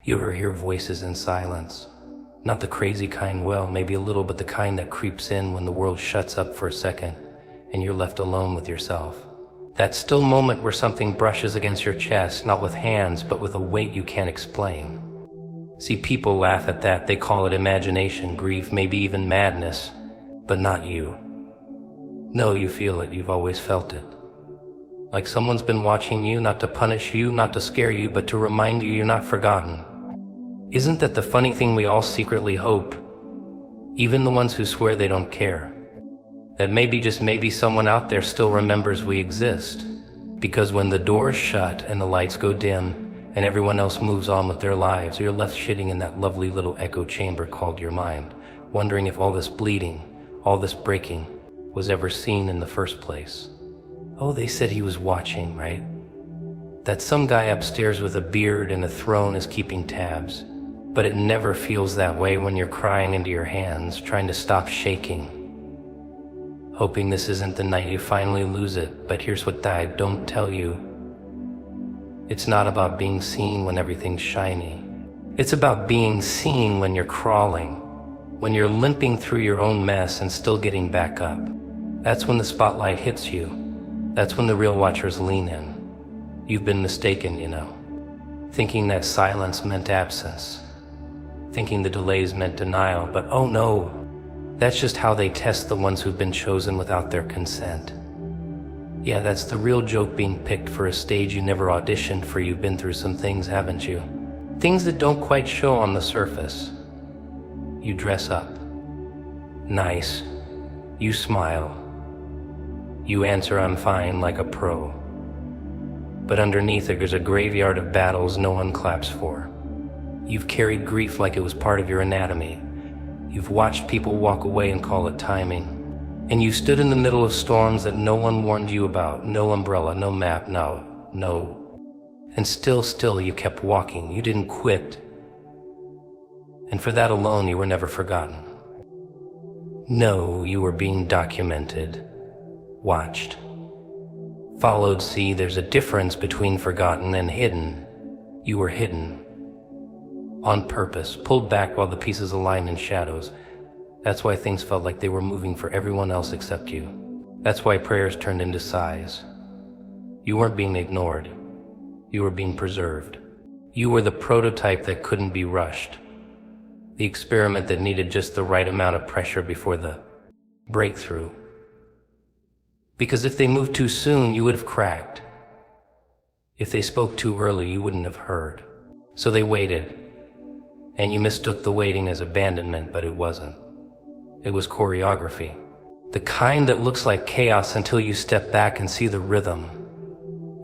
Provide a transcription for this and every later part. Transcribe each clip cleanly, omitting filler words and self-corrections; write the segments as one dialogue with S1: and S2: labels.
S1: You ever hear voices in silence? Not the crazy kind, well, maybe a little, but the kind that creeps in when the world shuts up for a second and you're left alone with yourself. That still moment where something brushes against your chest, not with hands, but with a weight you can't explain. See, people laugh at that. They call it imagination, grief, maybe even madness, but not you. No, you feel it. You've always felt it. Like someone's been watching you, not to punish you, not to scare you, but to remind you you're not forgotten. Isn't that the funny thing? We all secretly hope, even the ones who swear they don't care, that maybe, just maybe, someone out there still remembers we exist. Because when the doors shut and the lights go dim and everyone else moves on with their lives, you're left sitting in that lovely little echo chamber called your mind, wondering if all this bleeding, all this breaking, was ever seen in the first place. Oh, they said he was watching, right? That some guy upstairs with a beard and a throne is keeping tabs. But it never feels that way when you're crying into your hands, trying to stop shaking, hoping this isn't the night you finally lose it. But here's what I don't tell you. It's not about being seen when everything's shiny. It's about being seen when you're crawling, when you're limping through your own mess and still getting back up. That's when the spotlight hits you. That's when the real watchers lean in. You've been mistaken, thinking that silence meant absence, thinking the delays meant denial, but oh no, that's just how they test the ones who've been chosen without their consent. Yeah, that's the real joke, being picked for a stage you never auditioned for. You've been through some things, haven't you? Things that don't quite show on the surface. You dress up. Nice. You smile. You answer, "I'm fine," like a pro. But underneath there's a graveyard of battles no one claps for. You've carried grief like it was part of your anatomy. You've watched people walk away and call it timing. And you stood in the middle of storms that no one warned you about. No umbrella, no map, no. And still you kept walking. You didn't quit. And for that alone, you were never forgotten. No, you were being documented, watched, followed. See, there's a difference between forgotten and hidden. You were hidden. On purpose, pulled back while the pieces aligned in shadows. That's why things felt like they were moving for everyone else except you. That's why prayers turned into sighs. You weren't being ignored. You were being preserved. You were the prototype that couldn't be rushed. The experiment that needed just the right amount of pressure before the breakthrough. Because if they moved too soon, you would have cracked. If they spoke too early, you wouldn't have heard. So they waited. And you mistook the waiting as abandonment, but it wasn't. It was choreography. The kind that looks like chaos until you step back and see the rhythm.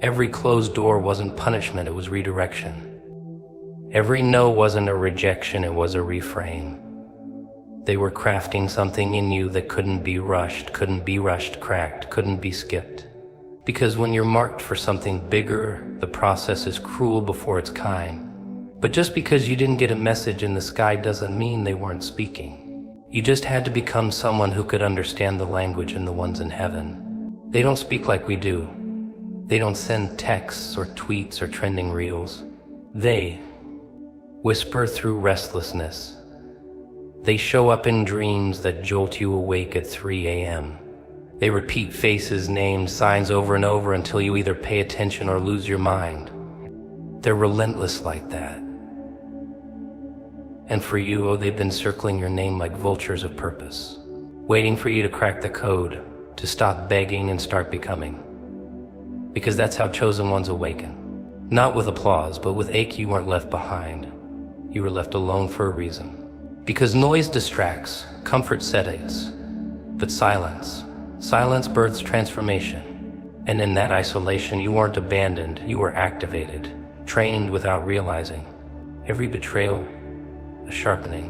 S1: Every closed door wasn't punishment, it was redirection. Every no wasn't a rejection, it was a reframe. They were crafting something in you that couldn't be rushed, cracked, couldn't be skipped. Because when you're marked for something bigger, the process is cruel before it's kind. But just because you didn't get a message in the sky doesn't mean they weren't speaking. You just had to become someone who could understand the language in the ones in heaven. They don't speak like we do. They don't send texts or tweets or trending reels. They whisper through restlessness. They show up in dreams that jolt you awake at 3 a.m. They repeat faces, names, signs over and over until you either pay attention or lose your mind. They're relentless like that. And for you, oh, they've been circling your name like vultures of purpose, waiting for you to crack the code, to stop begging and start becoming. Because that's how chosen ones awaken. Not with applause, but with ache. You weren't left behind. You were left alone for a reason. Because noise distracts, comfort sedates, but silence births transformation. And in that isolation, you weren't abandoned, you were activated, trained without realizing. Every betrayal, a sharpening.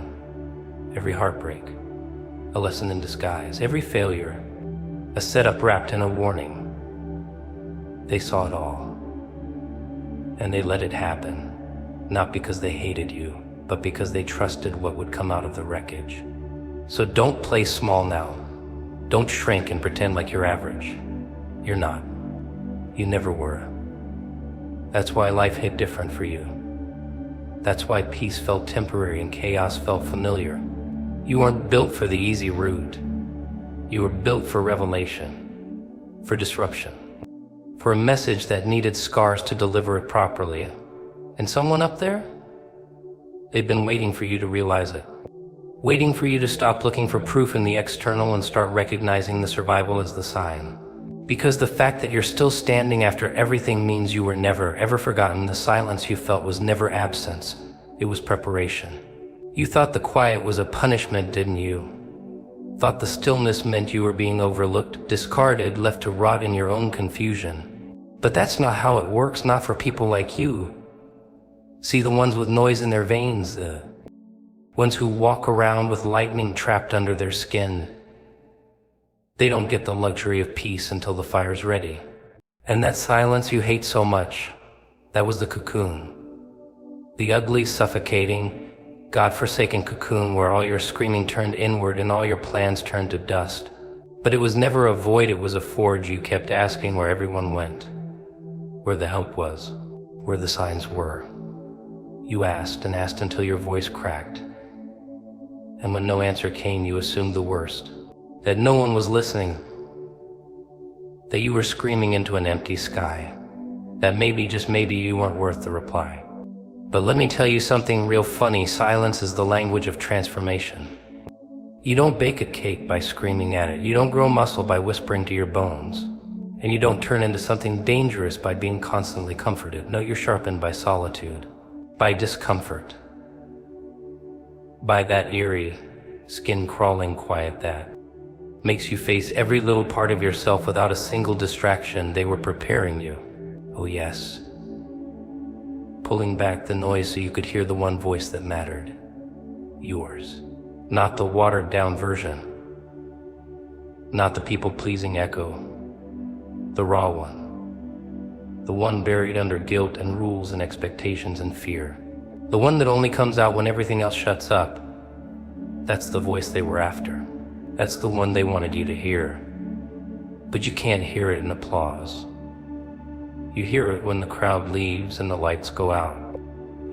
S1: Every heartbreak, a lesson in disguise. Every failure, a setup wrapped in a warning. They saw it all, and they let it happen, not because they hated you, but because they trusted what would come out of the wreckage. So don't play small now. Don't shrink and pretend like you're average. You're not. You never were. That's why life hit different for you. That's why peace felt temporary and chaos felt familiar. You weren't built for the easy route. You were built for revelation, for disruption, for a message that needed scars to deliver it properly. And someone up there? They'd been waiting for you to realize it. Waiting for you to stop looking for proof in the external and start recognizing the survival as the sign. Because the fact that you're still standing after everything means you were never, ever forgotten. The silence you felt was never absence. It was preparation. You thought the quiet was a punishment, didn't you? Thought the stillness meant you were being overlooked, discarded, left to rot in your own confusion. But that's not how it works, not for people like you. See, the ones with noise in their veins, the ones who walk around with lightning trapped under their skin. They don't get the luxury of peace until the fire's ready. And that silence you hate so much, that was the cocoon. The ugly, suffocating, God-forsaken cocoon where all your screaming turned inward and all your plans turned to dust. But it was never a void, it was a forge. You kept asking where everyone went, where the help was, where the signs were. You asked and asked until your voice cracked. And when no answer came, you assumed the worst. That no one was listening, that you were screaming into an empty sky, that maybe, just maybe, you weren't worth the reply. But let me tell you something real funny. Silence is the language of transformation. You don't bake a cake by screaming at it. You don't grow muscle by whispering to your bones. And you don't turn into something dangerous by being constantly comforted. No, you're sharpened by solitude, by discomfort, by that eerie, skin-crawling quiet that makes you face every little part of yourself without a single distraction. They were preparing you. Oh yes. Pulling back the noise so you could hear the one voice that mattered. Yours. Not the watered-down version. Not the people-pleasing echo. The raw one. The one buried under guilt and rules and expectations and fear. The one that only comes out when everything else shuts up. That's the voice they were after. That's the one they wanted you to hear. But you can't hear it in applause. You hear it when the crowd leaves and the lights go out.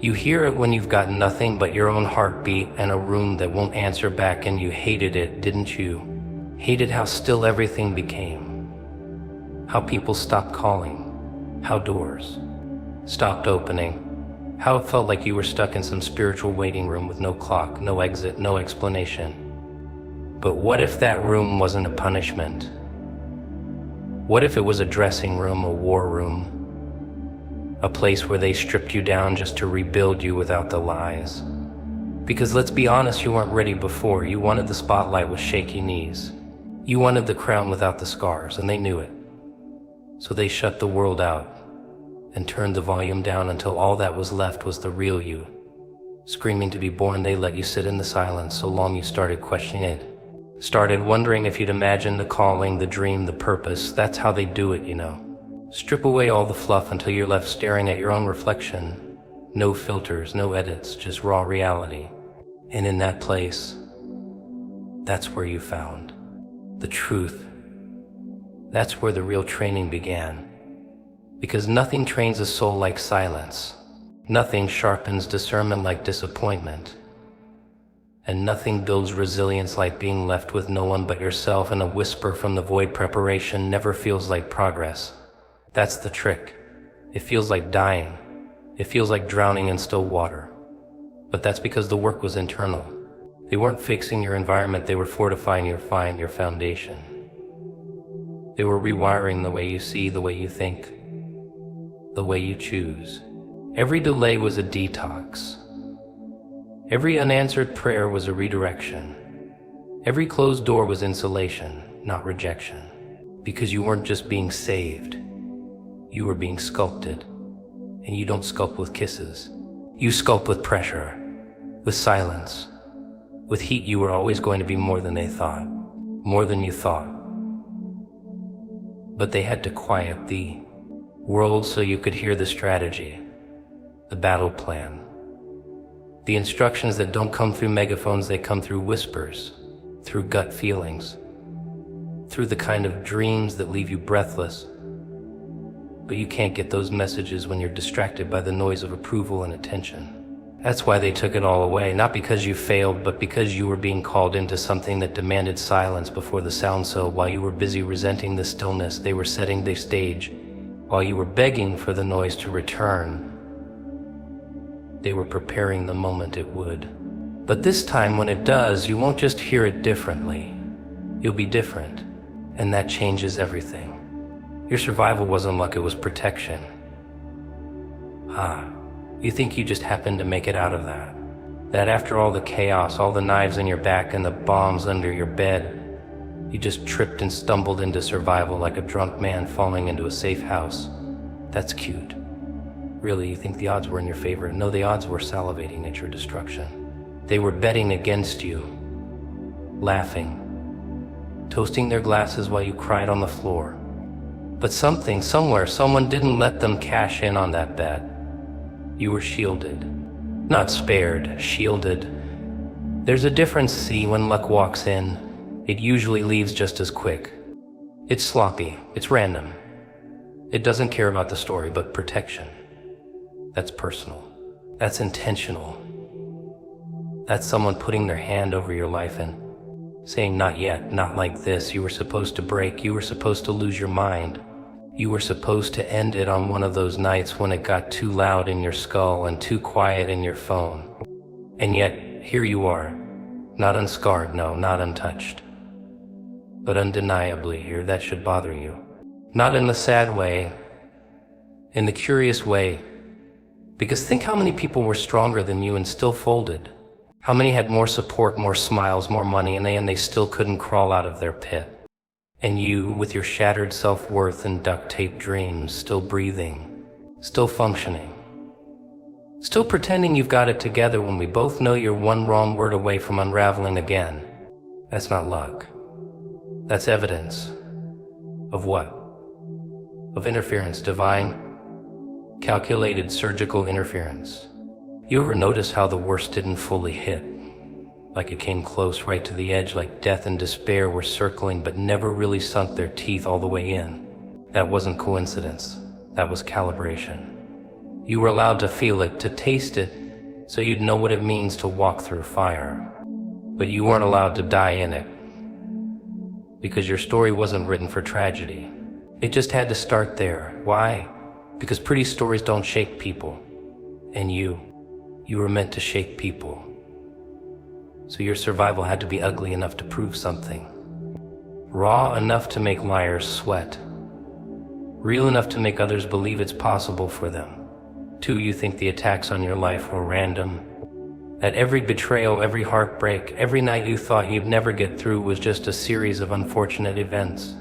S1: You hear it when you've got nothing but your own heartbeat and a room that won't answer back, and you hated it, didn't you? Hated how still everything became. How people stopped calling. How doors stopped opening. How it felt like you were stuck in some spiritual waiting room with no clock, no exit, no explanation. But what if that room wasn't a punishment? What if it was a dressing room, a war room? A place where they stripped you down just to rebuild you without the lies? Because let's be honest, you weren't ready before. You wanted the spotlight with shaky knees. You wanted the crown without the scars, and they knew it. So they shut the world out and turned the volume down until all that was left was the real you. Screaming to be born, they let you sit in the silence so long you started questioning it. Started wondering if you'd imagined the calling, the dream, the purpose. That's how they do it, you know. Strip away all the fluff until you're left staring at your own reflection. No filters, no edits, just raw reality. And in that place, that's where you found the truth. That's where the real training began. Because nothing trains a soul like silence. Nothing sharpens discernment like disappointment. And nothing builds resilience like being left with no one but yourself, and a whisper from the void. Preparation never feels like progress. That's the trick. It feels like dying. It feels like drowning in still water. But that's because the work was internal. They weren't fixing your environment, they were fortifying your foundation. They were rewiring the way you see, the way you think, the way you choose. Every delay was a detox. Every unanswered prayer was a redirection. Every closed door was insulation, not rejection. Because you weren't just being saved, you were being sculpted. And you don't sculpt with kisses. You sculpt with pressure, with silence, with heat. You were always going to be more than they thought, more than you thought. But they had to quiet the world so you could hear the strategy, the battle plan. The instructions that don't come through megaphones, they come through whispers, through gut feelings, through the kind of dreams that leave you breathless. But you can't get those messages when you're distracted by the noise of approval and attention. That's why they took it all away, not because you failed, but because you were being called into something that demanded silence before the sound. So while you were busy resenting the stillness, they were setting the stage. While you were begging for the noise to return, they were preparing the moment it would. But this time, when it does, you won't just hear it differently. You'll be different, and that changes everything. Your survival wasn't luck, it was protection. You think you just happened to make it out of that? That after all the chaos, all the knives in your back and the bombs under your bed, you just tripped and stumbled into survival like a drunk man falling into a safe house? That's cute. Really, you think the odds were in your favor? No, the odds were salivating at your destruction. They were betting against you, laughing, toasting their glasses while you cried on the floor. But something, somewhere, someone didn't let them cash in on that bet. You were shielded. Not spared, shielded. There's a difference, see, when luck walks in. It usually leaves just as quick. It's sloppy, it's random. It doesn't care about the story, but protection. That's personal. That's intentional. That's someone putting their hand over your life and saying, not yet, not like this. You were supposed to break, you were supposed to lose your mind. You were supposed to end it on one of those nights when it got too loud in your skull and too quiet in your phone. And yet, here you are, not unscarred, no, not untouched. But undeniably here, that should bother you. Not in the sad way, in the curious way. Because think how many people were stronger than you and still folded. How many had more support, more smiles, more money, and they still couldn't crawl out of their pit. And you, with your shattered self-worth and duct-tape dreams, still breathing, still functioning, still pretending you've got it together when we both know you're one wrong word away from unraveling again. That's not luck. That's evidence. Of what? Of interference, divine, calculated surgical interference. You ever notice how the worst didn't fully hit? Like it came close, right to the edge, like death and despair were circling but never really sunk their teeth all the way in. That wasn't coincidence. That was calibration. You were allowed to feel it, to taste it, so you'd know what it means to walk through fire. But you weren't allowed to die in it. Because your story wasn't written for tragedy. It just had to start there. Why? Because pretty stories don't shake people. And you were meant to shake people. So your survival had to be ugly enough to prove something. Raw enough to make liars sweat. Real enough to make others believe it's possible for them. Too, you think the attacks on your life were random. That every betrayal, every heartbreak, every night you thought you'd never get through was just a series of unfortunate events.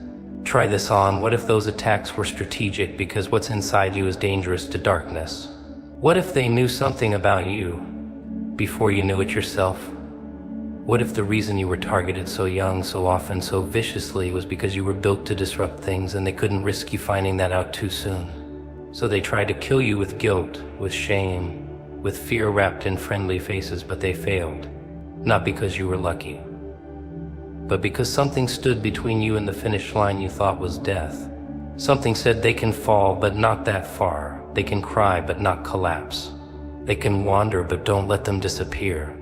S1: Try this on. What if those attacks were strategic because what's inside you is dangerous to darkness? What if they knew something about you before you knew it yourself? What if the reason you were targeted so young, so often, so viciously was because you were built to disrupt things and they couldn't risk you finding that out too soon? So they tried to kill you with guilt, with shame, with fear wrapped in friendly faces, but they failed. Not because you were lucky, but because something stood between you and the finish line you thought was death. Something said they can fall, but not that far. They can cry, but not collapse. They can wander, but don't let them disappear.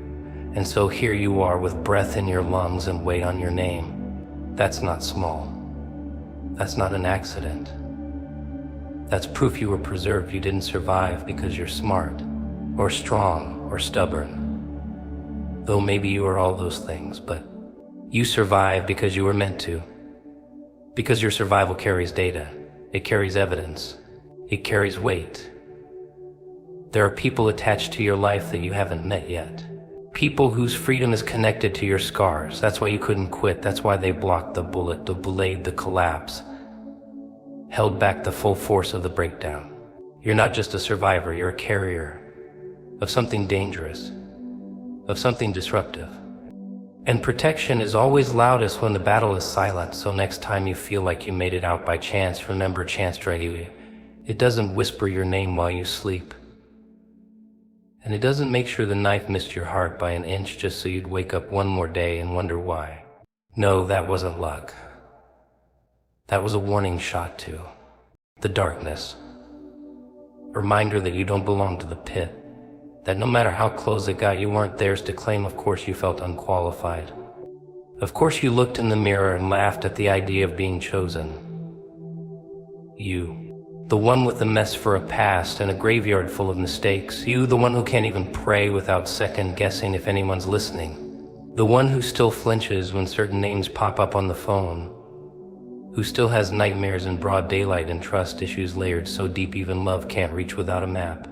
S1: And so here you are with breath in your lungs and weight on your name. That's not small. That's not an accident. That's proof you were preserved. You didn't survive because you're smart, or strong, or stubborn. Though maybe you are all those things, but you survived because you were meant to. Because your survival carries data. It carries evidence. It carries weight. There are people attached to your life that you haven't met yet. People whose freedom is connected to your scars. That's why you couldn't quit. That's why they blocked the bullet, the blade, the collapse. Held back the full force of the breakdown. You're not just a survivor, you're a carrier of something dangerous, of something disruptive. And protection is always loudest when the battle is silent, so next time you feel like you made it out by chance, remember chance dragged you. It doesn't whisper your name while you sleep. And it doesn't make sure the knife missed your heart by an inch just so you'd wake up one more day and wonder why. No, that wasn't luck. That was a warning shot to the darkness. A reminder that you don't belong to the pit, That no matter how close it got, you weren't theirs to claim. Of course you felt unqualified. Of course you looked in the mirror and laughed at the idea of being chosen. You, the one with the mess for a past and a graveyard full of mistakes. You, the one who can't even pray without second guessing if anyone's listening. The one who still flinches when certain names pop up on the phone. Who still has nightmares in broad daylight and trust issues layered so deep even love can't reach without a map.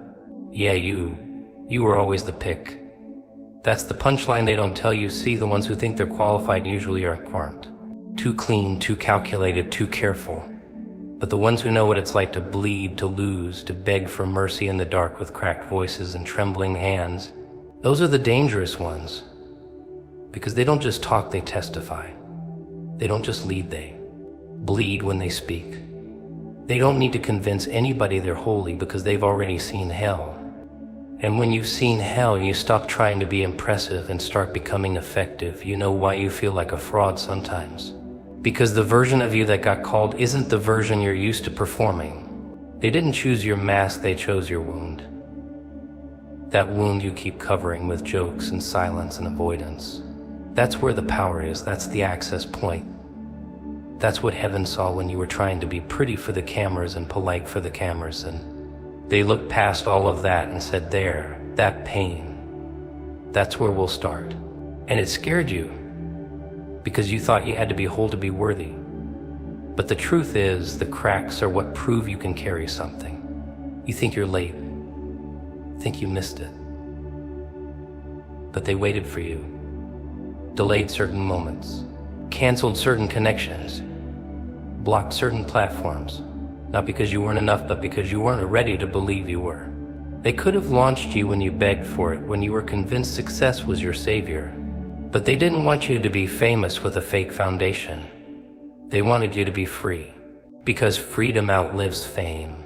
S1: Yeah, you were always the pick. That's the punchline they don't tell you. See, the ones who think they're qualified usually aren't. Too clean, too calculated, too careful. But the ones who know what it's like to bleed, to lose, to beg for mercy in the dark with cracked voices and trembling hands, those are the dangerous ones. Because they don't just talk, they testify. They don't just lead, they bleed when they speak. They don't need to convince anybody they're holy because they've already seen hell. And when you've seen hell, you stop trying to be impressive and start becoming effective. You know why you feel like a fraud sometimes? Because the version of you that got called isn't the version you're used to performing. They didn't choose your mask, they chose your wound. That wound you keep covering with jokes and silence and avoidance. That's where the power is, that's the access point. That's what heaven saw when you were trying to be pretty for the cameras and polite for the cameras, and they looked past all of that and said, there, that pain, that's where we'll start. And it scared you because you thought you had to be whole to be worthy. But the truth is, the cracks are what prove you can carry something. You think you're late, think you missed it. But they waited for you, delayed certain moments, canceled certain connections, blocked certain platforms. Not because you weren't enough, but because you weren't ready to believe you were. They could have launched you when you begged for it, when you were convinced success was your savior. But they didn't want you to be famous with a fake foundation. They wanted you to be free, because freedom outlives fame.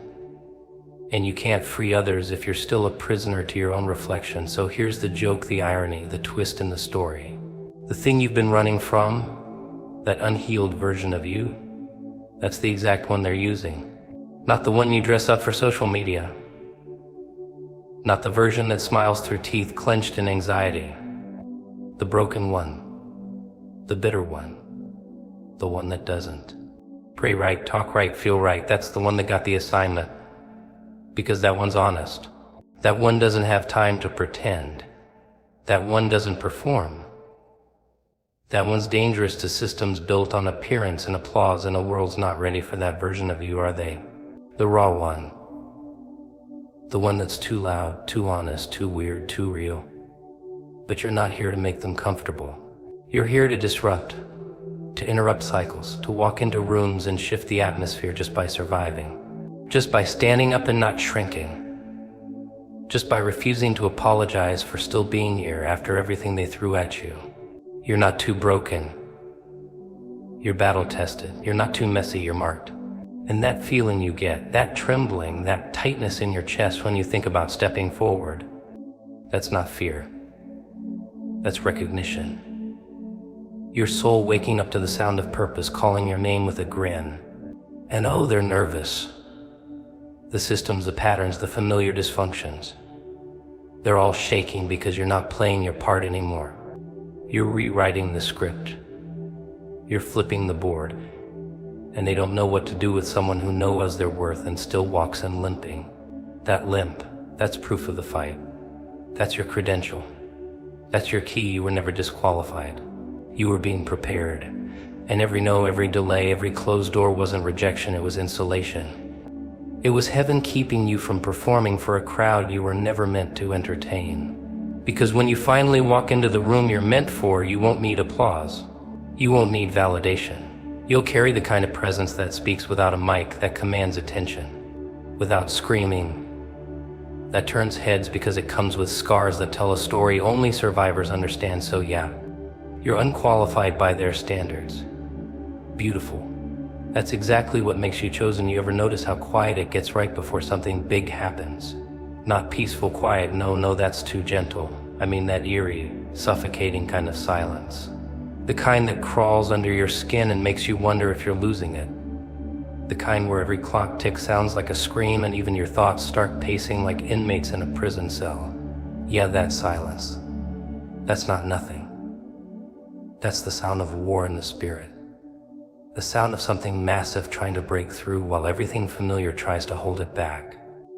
S1: And you can't free others if you're still a prisoner to your own reflection. So here's the joke, the irony, the twist in the story. The thing you've been running from, that unhealed version of you, that's the exact one they're using. Not the one you dress up for social media. Not the version that smiles through teeth clenched in anxiety. The broken one. The bitter one. The one that doesn't. Pray right, talk right, feel right. That's the one that got the assignment. Because that one's honest. That one doesn't have time to pretend. That one doesn't perform. That one's dangerous to systems built on appearance and applause, and the world's not ready for that version of you, are they? The raw one. The one that's too loud, too honest, too weird, too real. But you're not here to make them comfortable. You're here to disrupt, to interrupt cycles, to walk into rooms and shift the atmosphere just by surviving. Just by standing up and not shrinking. Just by refusing to apologize for still being here after everything they threw at you. You're not too broken. You're battle-tested. You're not too messy, you're marked. And that feeling you get, that trembling, that tightness in your chest when you think about stepping forward, that's not fear. That's recognition. Your soul waking up to the sound of purpose, calling your name with a grin. And oh, they're nervous. The systems, the patterns, the familiar dysfunctions. They're all shaking because you're not playing your part anymore. You're rewriting the script. You're flipping the board. And they don't know what to do with someone who knows their worth and still walks in limping. That limp, that's proof of the fight. That's your credential. That's your key. You were never disqualified. You were being prepared. And every no, every delay, every closed door wasn't rejection, it was insulation. It was heaven keeping you from performing for a crowd you were never meant to entertain. Because when you finally walk into the room you're meant for, you won't need applause. You won't need validation. You'll carry the kind of presence that speaks without a mic, that commands attention. Without screaming. That turns heads because it comes with scars that tell a story only survivors understand. So yeah, you're unqualified by their standards. Beautiful. That's exactly what makes you chosen. You ever notice how quiet it gets right before something big happens? Not peaceful quiet, no, that's too gentle. I mean that eerie, suffocating kind of silence. The kind that crawls under your skin and makes you wonder if you're losing it. The kind where every clock tick sounds like a scream and even your thoughts start pacing like inmates in a prison cell. Yeah, that silence. That's not nothing. That's the sound of war in the spirit. The sound of something massive trying to break through while everything familiar tries to hold it back.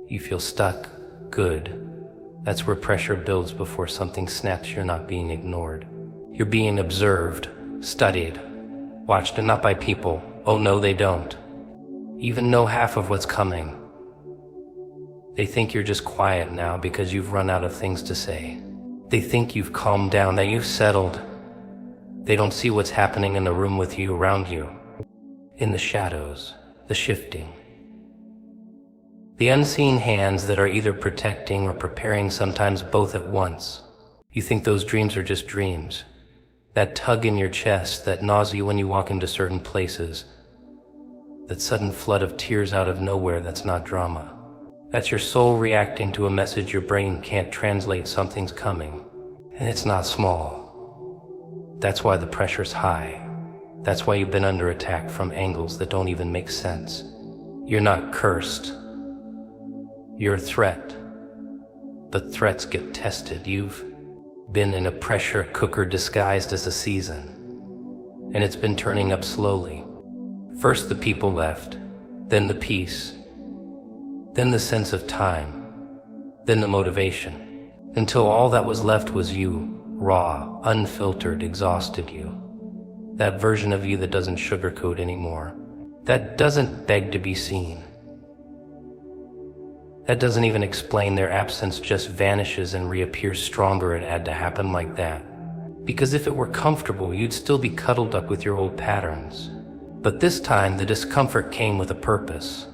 S1: You feel stuck. Good. That's where pressure builds before something snaps. You're not being ignored. You're being observed, studied, watched, and not by people. Oh no, they don't even know half of what's coming. They think you're just quiet now because you've run out of things to say. They think you've calmed down, that you've settled. They don't see what's happening in the room with you, around you, in the shadows, the shifting. The unseen hands that are either protecting or preparing, sometimes both at once. You think those dreams are just dreams. That tug in your chest, that nausea when you walk into certain places, that sudden flood of tears out of nowhere, that's not drama. That's your soul reacting to a message your brain can't translate. Something's coming, and it's not small. That's why the pressure's high. That's why you've been under attack from angles that don't even make sense. You're not cursed. You're a threat. But threats get tested. You've been in a pressure cooker disguised as a season, and it's been turning up slowly. First the people left, then the peace, then the sense of time, then the motivation, until all that was left was you, raw, unfiltered, exhausted you. That version of you that doesn't sugarcoat anymore, that doesn't beg to be seen, that doesn't even explain. Their absence just vanishes and reappears stronger. It had to happen like that, because if it were comfortable, you'd still be cuddled up with your old patterns. But this time, the discomfort came with a purpose.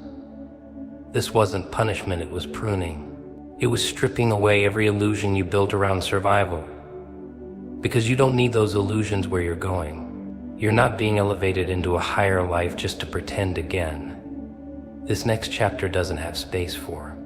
S1: This wasn't punishment, it was pruning. It was stripping away every illusion you built around survival. Because you don't need those illusions where you're going. You're not being elevated into a higher life just to pretend again. This next chapter doesn't have space for.